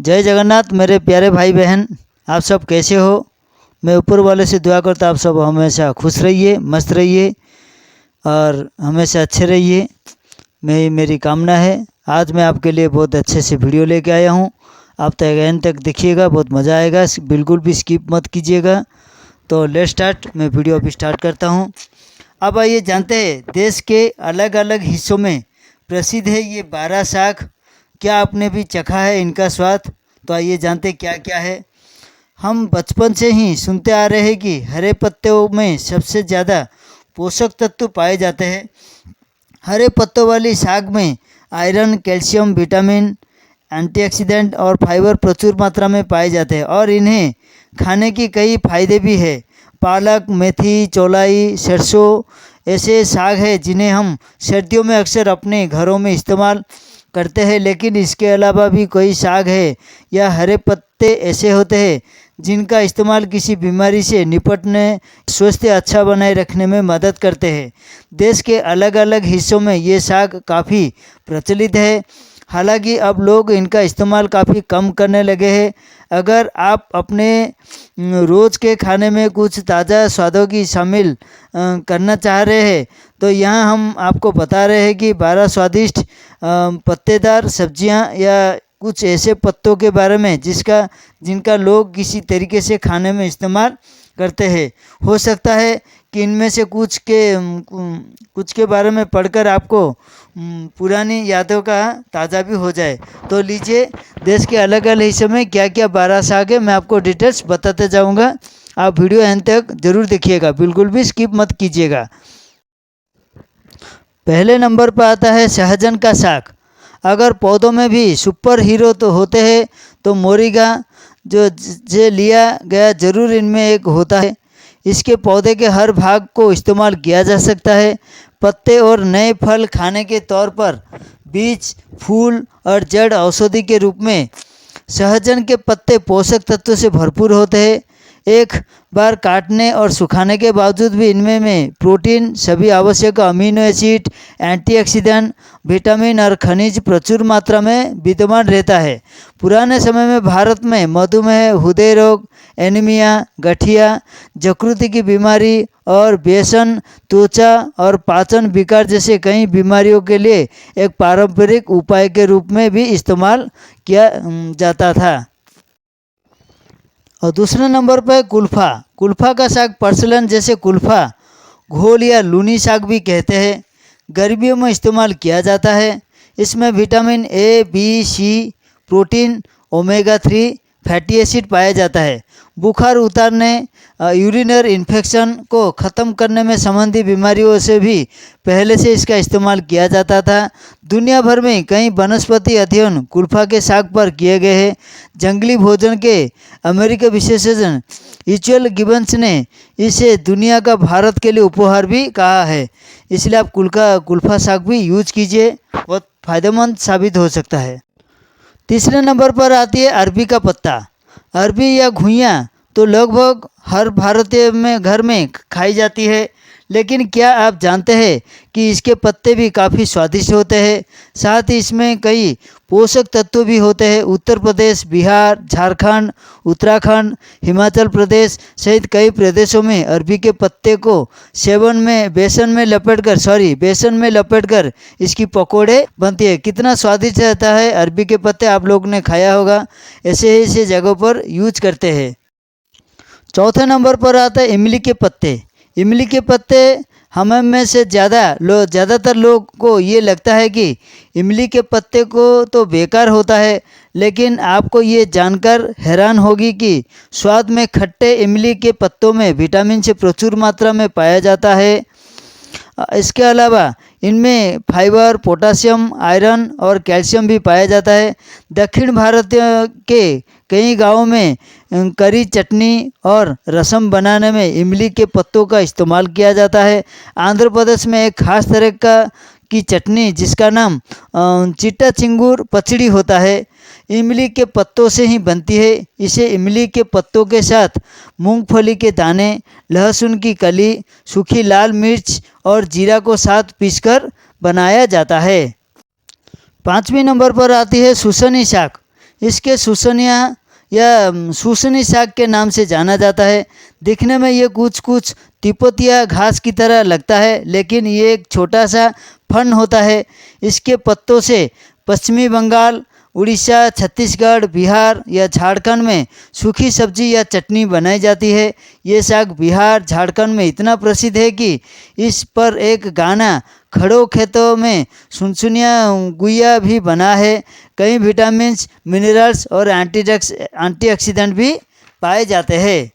जय जगन्नाथ मेरे प्यारे भाई बहन, आप सब कैसे हो। मैं ऊपर वाले से दुआ करता आप सब हमेशा खुश रहिए, मस्त रहिए और हमेशा अच्छे रहिए, मेरी कामना है। आज मैं आपके लिए बहुत अच्छे से वीडियो लेके आया हूँ। आप तक एंड तक देखिएगा, बहुत मज़ा आएगा, बिल्कुल भी स्किप मत कीजिएगा। तो लेट्स स्टार्ट। मैं वीडियो अभी स्टार्ट करता हूँ। अब आइए जानते हैं देश के अलग अलग हिस्सों में प्रसिद्ध है ये 12 शाक। क्या आपने भी चखा है इनका स्वाद? तो आइए जानते क्या क्या है। हम बचपन से ही सुनते आ रहे हैं कि हरे पत्तों में सबसे ज़्यादा पोषक तत्व पाए जाते हैं। हरे पत्तों वाली साग में आयरन, कैल्शियम, विटामिन, एंटीऑक्सीडेंट और फाइबर प्रचुर मात्रा में पाए जाते हैं और इन्हें खाने की कई फायदे भी है। पालक, मेथी, चौलाई, सरसों ऐसे साग हैं जिन्हें हम सर्दियों में अक्सर अपने घरों में इस्तेमाल करते हैं। लेकिन इसके अलावा भी कई साग है या हरे पत्ते ऐसे होते हैं जिनका इस्तेमाल किसी बीमारी से निपटने, स्वास्थ्य अच्छा बनाए रखने में मदद करते हैं। देश के अलग अलग हिस्सों में ये साग काफ़ी प्रचलित है, हालांकि अब लोग इनका इस्तेमाल काफ़ी कम करने लगे हैं। अगर आप अपने रोज़ के खाने में कुछ ताज़ा स्वादों की शामिल करना चाह रहे हैं तो यहाँ हम आपको बता रहे हैं कि 12 स्वादिष्ट पत्तेदार सब्जियाँ या कुछ ऐसे पत्तों के बारे में जिनका लोग किसी तरीके से खाने में इस्तेमाल करते हैं। हो सकता है कि इनमें से कुछ के बारे में पढ़कर आपको पुरानी यादों का ताज़ा भी हो जाए। तो लीजिए, देश के अलग अलग हिस्सों में क्या क्या 12 साग है मैं आपको डिटेल्स बताते जाऊंगा। आप वीडियो एंड तक जरूर देखिएगा, बिल्कुल भी स्किप मत कीजिएगा। पहले नंबर पर आता है सहजन का साग। अगर पौधों में भी सुपर हीरो तो होते हैं तो मोरिंगा जो लिया गया जरूर इनमें एक होता है। इसके पौधे के हर भाग को इस्तेमाल किया जा सकता है। पत्ते और नए फल खाने के तौर पर, बीज, फूल और जड़ औषधि के रूप में सहजन के पत्ते पोषक तत्वों से भरपूर होते हैं। एक बार काटने और सुखाने के बावजूद भी इनमें प्रोटीन, सभी आवश्यक अमीनो एसिड, एंटीऑक्सीडेंट, विटामिन और खनिज प्रचुर मात्रा में विद्यमान रहता है। पुराने समय में भारत में मधुमेह, हृदय रोग, एनीमिया, गठिया, यकृत की बीमारी और व्यसन, त्वचा और पाचन विकार जैसे कई बीमारियों के लिए एक पारंपरिक उपाय के रूप में भी इस्तेमाल किया जाता था। और दूसरे नंबर पर कुल्फा। कुल्फा का साग प्रचलन जैसे कुल्फा, घोल या लूनी साग भी कहते हैं, गर्मियों में इस्तेमाल किया जाता है। इसमें vitamin A, B, C, protein, omega 3 fatty acid पाया जाता है। बुखार उतारने, यूरिनरी इन्फेक्शन को ख़त्म करने में संबंधी बीमारियों से भी पहले से इसका इस्तेमाल किया जाता था। दुनिया भर में कई वनस्पति अध्ययन कुल्फा के साग पर किए गए हैं। जंगली भोजन के अमेरिकी विशेषज्ञ इचुअल गिबन्स ने इसे दुनिया का भारत के लिए उपहार भी कहा है। इसलिए आप कुल्फा साग भी यूज कीजिए, बहुत फ़ायदेमंद साबित हो सकता है। तीसरे नंबर पर आती है अरबी का पत्ता। अरबी या घुइयाँ तो लगभग हर भारतीय में घर में खाई जाती है, लेकिन क्या आप जानते हैं कि इसके पत्ते भी काफ़ी स्वादिष्ट होते हैं। साथ ही इसमें कई पोषक तत्व भी होते हैं। उत्तर प्रदेश, बिहार, झारखंड, उत्तराखंड, हिमाचल प्रदेश सहित कई प्रदेशों में अरबी के पत्ते को बेसन में लपेटकर इसकी पकोड़े बनती है। कितना स्वादिष्ट रहता है अरबी के पत्ते, आप लोग ने खाया होगा। ऐसे जगहों पर यूज करते हैं। चौथे नंबर पर आता है इमली के पत्ते। इमली के पत्ते हम में से ज़्यादातर लोग को ये लगता है कि इमली के पत्ते को तो बेकार होता है, लेकिन आपको ये जानकर हैरान होगी कि स्वाद में खट्टे इमली के पत्तों में विटामिन से प्रचुर मात्रा में पाया जाता है। इसके अलावा इनमें फाइबर, पोटासियम, आयरन और कैल्शियम भी पाया जाता है। दक्षिण भारत के कई गांवों में करी, चटनी और रसम बनाने में इमली के पत्तों का इस्तेमाल किया जाता है। आंध्र प्रदेश में एक खास तरह की चटनी जिसका नाम चिट्टा चिंगूर पचड़ी होता है, इमली के पत्तों से ही बनती है। इसे इमली के पत्तों के साथ मूंगफली के दाने, लहसुन की कली, सूखी लाल मिर्च और जीरा को साथ पीसकर बनाया जाता है। 5वें नंबर पर आती है सुसनी साग। इसके सूसनी साग के नाम से जाना जाता है। दिखने में ये कुछ तिपतिया घास की तरह लगता है, लेकिन ये एक छोटा सा फन होता है। इसके पत्तों से पश्चिमी बंगाल, उड़ीसा, छत्तीसगढ़, बिहार या झारखंड में सूखी सब्जी या चटनी बनाई जाती है। ये साग बिहार, झारखंड में इतना प्रसिद्ध है कि इस पर एक गाना खड़ो खेतों में सुनसुनिया गुइया भी बना है। कई विटामिन्स, मिनरल्स और एंटीऑक्सीडेंट भी पाए जाते हैं।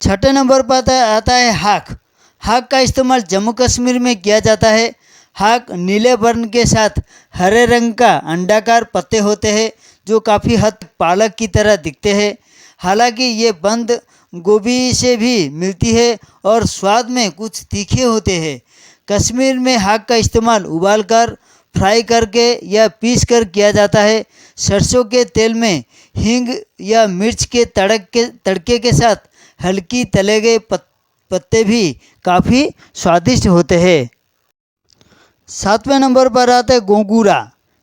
छठे नंबर पर आता है हाक। हाक का इस्तेमाल जम्मू कश्मीर में किया जाता है। हाक नीले वर्ण के साथ हरे रंग का अंडाकार पत्ते होते हैं जो काफ़ी हद तक पालक की तरह दिखते हैं। हालांकि ये बंद गोभी से भी मिलती है और स्वाद में कुछ तीखे होते हैं। कश्मीर में हाक का इस्तेमाल उबालकर, फ्राई करके या पीस कर किया जाता है। सरसों के तेल में हींग या मिर्च के तड़के के साथ हल्की तले गए पत्ते भी काफ़ी स्वादिष्ट होते हैं। 7वें नंबर पर आता है गोंगूरा।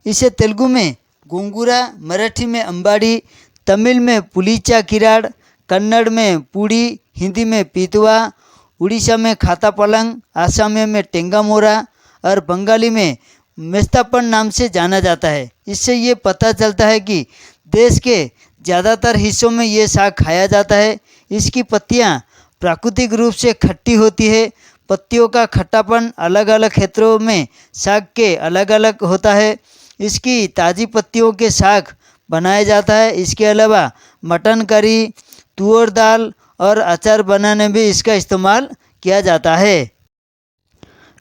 इसे तेलुगु में गोंगूरा, मराठी में अंबाड़ी, तमिल में पुलीचा किराड़, कन्नड़ में पूड़ी, हिंदी में पीतुआ, उड़ीसा में खाता पलंग, आसामी में टेंगामोरा और बंगाली में मेस्तापन नाम से जाना जाता है। इससे ये पता चलता है कि देश के ज़्यादातर हिस्सों में ये साग खाया जाता है। इसकी पत्तियाँ प्राकृतिक रूप से खट्टी होती है। पत्तियों का खट्टापन अलग अलग क्षेत्रों में साग के अलग अलग होता है। इसकी ताज़ी पत्तियों के साग बनाया जाता है। इसके अलावा मटन करी, तुअर दाल और अचार बनाने में इसका इस्तेमाल किया जाता है।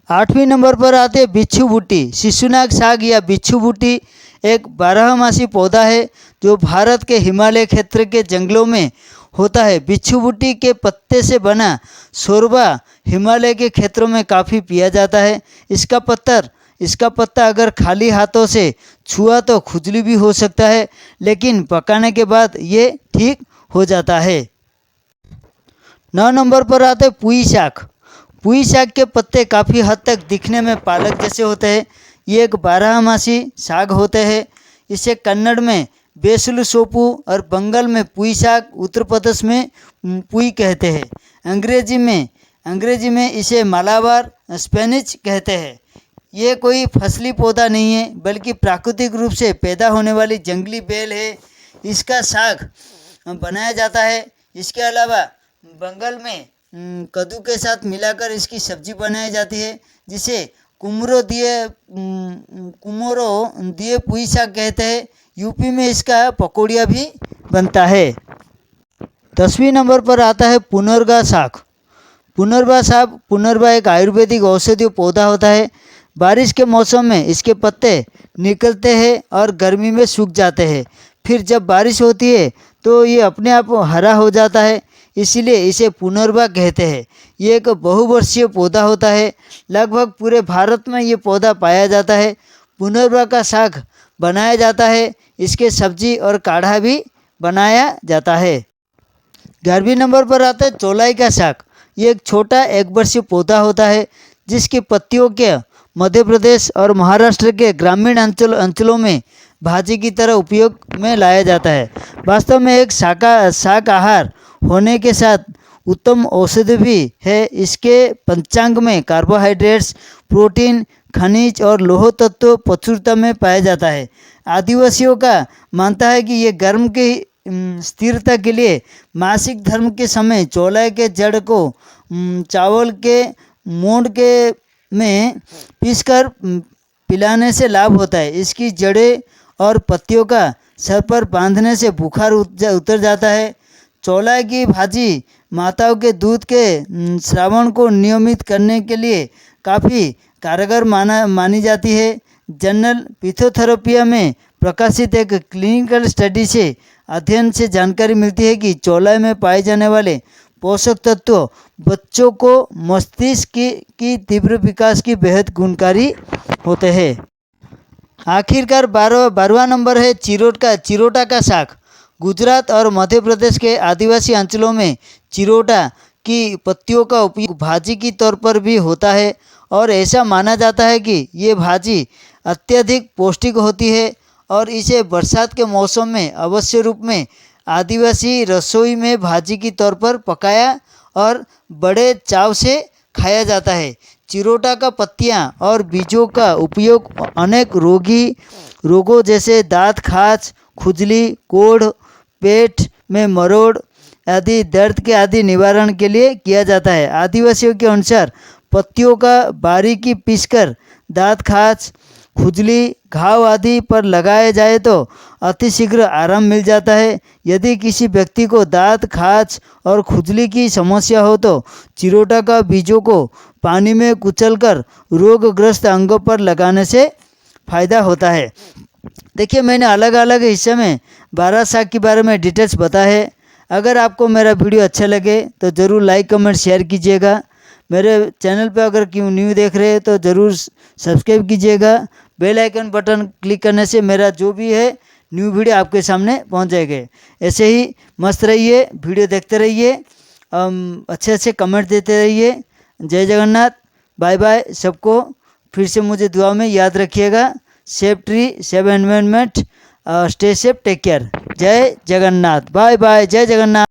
8वें नंबर पर आते हैं बिच्छू बूटी। शिशुनाग साग या बिच्छू बूटी एक बारहमासी पौधा है जो भारत के हिमालय क्षेत्र के जंगलों में होता है। बिच्छू बूटी के पत्ते से बना शोरबा हिमालय के क्षेत्रों में काफ़ी पिया जाता है। इसका पत्ता अगर खाली हाथों से छुआ तो खुजली भी हो सकता है, लेकिन पकाने के बाद ये ठीक हो जाता है। 9 नंबर पर आते हैं पुई शाक। पुई शाक के पत्ते काफ़ी हद तक दिखने में पालक जैसे होते हैं। ये एक बारहमासी साग होते हैं। इसे कन्नड़ में बेसलु सोपू और बंगाल में पुई शाक, उत्तर प्रदेश में पुई कहते हैं। अंग्रेजी में इसे मालाबार स्पेनिश कहते हैं। ये कोई फसली पौधा नहीं है, बल्कि प्राकृतिक रूप से पैदा होने वाली जंगली बेल है। इसका साग बनाया जाता है। इसके अलावा बंगाल में कद्दू के साथ मिलाकर इसकी सब्जी बनाई जाती है, जिसे कुमरो दिए पुई साग कहते हैं। यूपी में इसका पकौड़िया भी बनता है। 10वें नंबर पर आता है पुनर्गा साग। पुनर्वा एक आयुर्वेदिक औषधीय पौधा होता है। बारिश के मौसम में इसके पत्ते निकलते हैं और गर्मी में सूख जाते हैं। फिर जब बारिश होती है तो ये अपने आप हरा हो जाता है, इसीलिए इसे पुनर्वा कहते हैं। ये एक बहुवर्षीय पौधा होता है। लगभग पूरे भारत में ये पौधा पाया जाता है। पुनर्वा का साग बनाया जाता है। इसके सब्जी और काढ़ा भी बनाया जाता है। 11वें नंबर पर आता है चौलाई का साग। ये एक छोटा एक वर्षीय पौधा होता है जिसकी पत्तियों के मध्य प्रदेश और महाराष्ट्र के ग्रामीण अंचलों में भाजी की तरह उपयोग में लाया जाता है। वास्तव में एक शाकाहार होने के साथ उत्तम औषधि भी है। इसके पंचांग में कार्बोहाइड्रेट्स, प्रोटीन, खनिज और लौह तत्व प्रचुरता में पाया जाता है। आदिवासियों का मानता है कि ये गर्म की स्थिरता के लिए मासिक धर्म के समय चौलाई के जड़ को चावल के मोंड के में पीसकर पिलाने से लाभ होता है। इसकी जड़ें और पत्तियों का सर पर बांधने से बुखार उतर जाता है। चौलाई की भाजी माताओं के दूध के श्रावण को नियमित करने के लिए काफ़ी कारगर मानी जाती है। जर्नल पिथोथेरेपिया में प्रकाशित एक क्लिनिकल स्टडी से अध्ययन से जानकारी मिलती है कि चौलाई में पाए जाने वाले पोषक तत्व बच्चों को मस्तिष्क की तीव्र विकास की बेहद गुणकारी होते हैं। आखिरकार 12वां नंबर है चिरोटा का साग। गुजरात और मध्य प्रदेश के आदिवासी अंचलों में चिरोटा की पत्तियों का उपयोग भाजी की तौर पर भी होता है और ऐसा माना जाता है कि ये भाजी अत्यधिक पौष्टिक होती है और इसे बरसात के मौसम में अवश्य रूप में आदिवासी रसोई में भाजी के तौर पर पकाया और बड़े चाव से खाया जाता है। चिरोटा का पत्तियां और बीजों का उपयोग अनेक रोगों जैसे दांत खाज, खुजली, कोढ़, पेट में मरोड़ आदि दर्द के आदि निवारण के लिए किया जाता है। आदिवासियों के अनुसार पत्तियों का बारीकी पीसकर दांत खाज, खुजली, घाव आदि पर लगाया जाए तो अतिशीघ्र आराम मिल जाता है। यदि किसी व्यक्ति को दांत खाज और खुजली की समस्या हो तो चिरोटा का बीजों को पानी में कुचलकर रोगग्रस्त अंगों पर लगाने से फायदा होता है। देखिए, मैंने अलग अलग हिस्से में 12 साग के बारे में डिटेल्स बताया है। अगर आपको मेरा वीडियो अच्छा लगे तो ज़रूर लाइक कमेंट शेयर कीजिएगा। मेरे चैनल पर अगर क्यों न्यू देख रहे हैं तो ज़रूर सब्सक्राइब कीजिएगा। बेल आइकन बटन क्लिक करने से मेरा जो भी है न्यू वीडियो आपके सामने पहुंच जाएगा। ऐसे ही मस्त रहिए, वीडियो देखते रहिए, अच्छे कमेंट देते रहिए। जय जगन्नाथ, बाय बाय सबको। फिर से मुझे दुआ में याद रखिएगा। Safe tree, safe environment, stay safe, take care. जय जगन्नाथ, बाय बाय, जय जगन्नाथ।